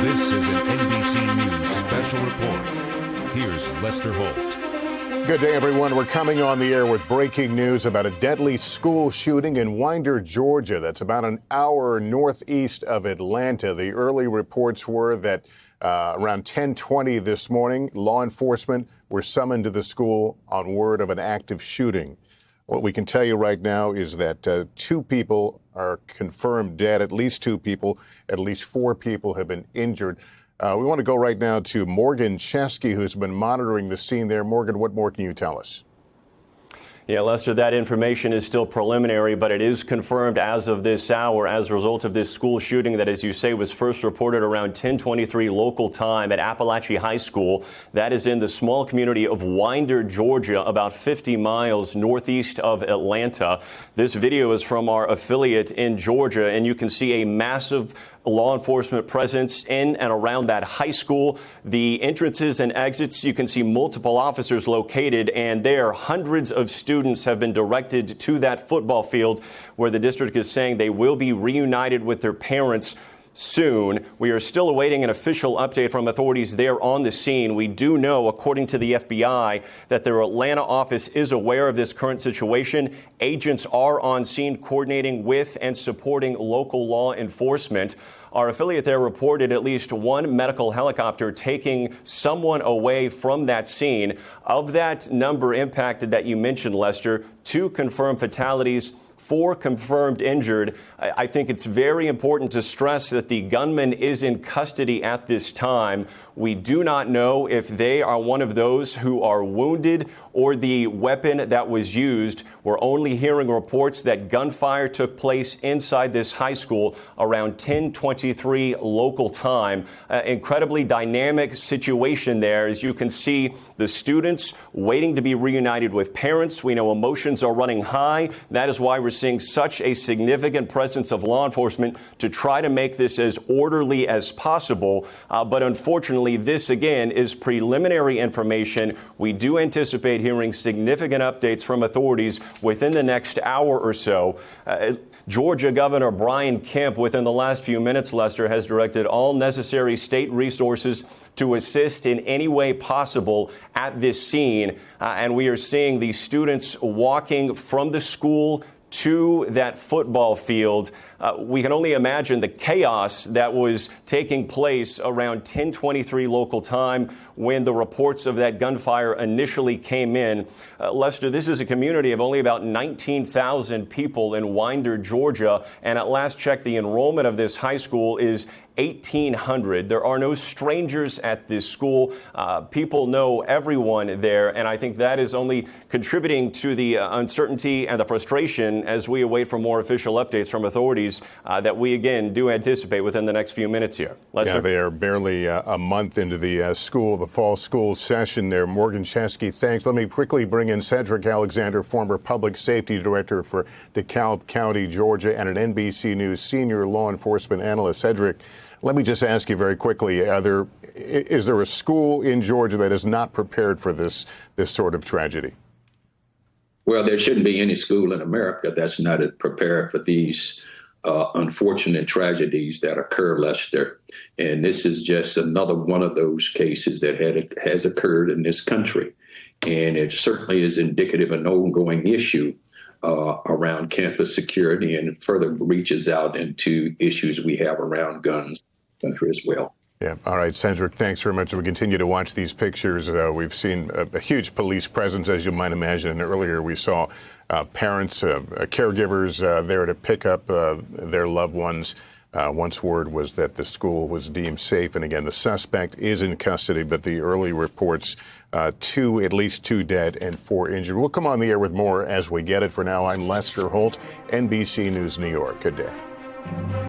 This is an NBC News special report. Here's Lester Holt. Good day, everyone. We're coming on the air with breaking news about a deadly school shooting in Winder, Georgia. That's about an hour northeast of Atlanta. The early reports were that around 10:20 this morning, law enforcement were summoned to the school on word of an active shooting. What we can tell you right now is that 2 people are confirmed dead, at least 2 people, at least 4 people have been injured. We want to go right now to Morgan Chesky, who's been monitoring the scene there. Morgan, what more can you tell us? Yeah, Lester, that information is still preliminary, but it is confirmed as of this hour as a result of this school shooting that, as you say, was first reported around 10:23 local time at Appalachia High School. That is in the small community of Winder, Georgia, about 50 miles northeast of Atlanta. This video is from our affiliate in Georgia, and you can see a massive law enforcement presence in and around that high school. The entrances and exits, you can see multiple officers located, and there hundreds of students have been directed to that football field where the district is saying they will be reunited with their parents soon. We are still awaiting an official update from authorities there on the scene. We do know, according to the FBI, that their Atlanta office is aware of this current situation. Agents are on scene coordinating with and supporting local law enforcement. Our affiliate there reported at least 1 medical helicopter taking someone away from that scene. Of that number impacted that you mentioned, Lester, 2 confirmed fatalities, 4 confirmed injured. I think it's very important to stress that the gunman is in custody at this time. We do not know if they are one of those who are wounded or the weapon that was used. We're only hearing reports that gunfire took place inside this high school around 10:23 local time. Incredibly dynamic situation there. As you can see, the students waiting to be reunited with parents. We know emotions are running high. That is why we're seeing such a significant presence of law enforcement to try to make this as orderly as possible. But unfortunately, this again is preliminary information. We do anticipate hearing significant updates from authorities within the next hour or so. Georgia Governor Brian Kemp, within the last few minutes, Lester, has directed all necessary state resources to assist in any way possible at this scene. And we are seeing the students walking from the school to that football field. We can only imagine the chaos that was taking place around 10:23 local time when the reports of that gunfire initially came in. Lester, this is a community of only about 19,000 people in Winder, Georgia, and at last check, the enrollment of this high school is 1,800. There are no strangers at this school. People know everyone there, and I think that is only contributing to the uncertainty and the frustration as we await for more official updates from authorities that we, again, do anticipate within the next few minutes here. Lester? Yeah, they are barely a month into the fall school session there. Morgan Chesky, thanks. Let me quickly bring in Cedric Alexander, former public safety director for DeKalb County, Georgia, and an NBC News senior law enforcement analyst. Cedric, let me just ask you very quickly, is there a school in Georgia that is not prepared for this sort of tragedy? Well, there shouldn't be any school in America that's not prepared for these unfortunate tragedies that occur, Lester. And this is just another one of those cases that has occurred in this country. And it certainly is indicative of an ongoing issue around campus security and further reaches out into issues we have around guns in the country as well. Yeah. All right, Cedric, thanks very much. We continue to watch these pictures. We've seen a huge police presence, as you might imagine. And earlier we saw parents, caregivers there to pick up their loved ones. Once word was that the school was deemed safe. And again, the suspect is in custody, but the early reports, at least two dead and 4 injured. We'll come on the air with more as we get it. For now, I'm Lester Holt, NBC News, New York. Good day.